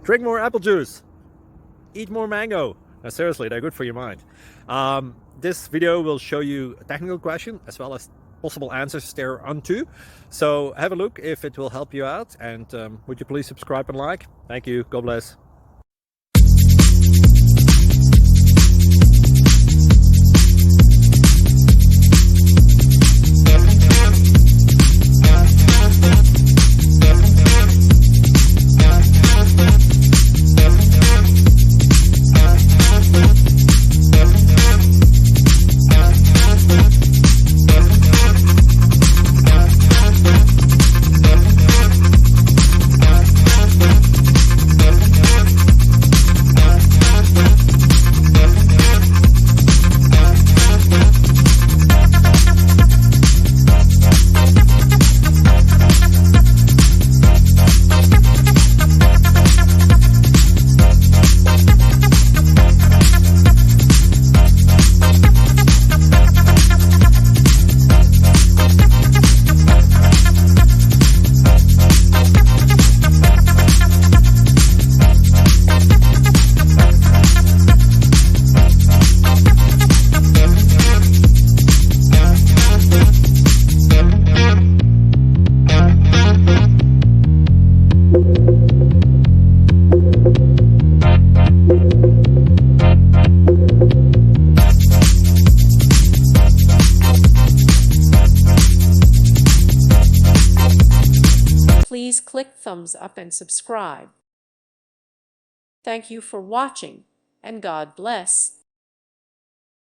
Drink more apple juice. Eat more mango. Now, seriously, they're good for your mind. This video will show you a technical question as well as possible answers thereunto. So have a look if it will help you out. And would you please subscribe and like? Thank you. God bless. Please click thumbs up and subscribe. Thank you for watching, and God bless.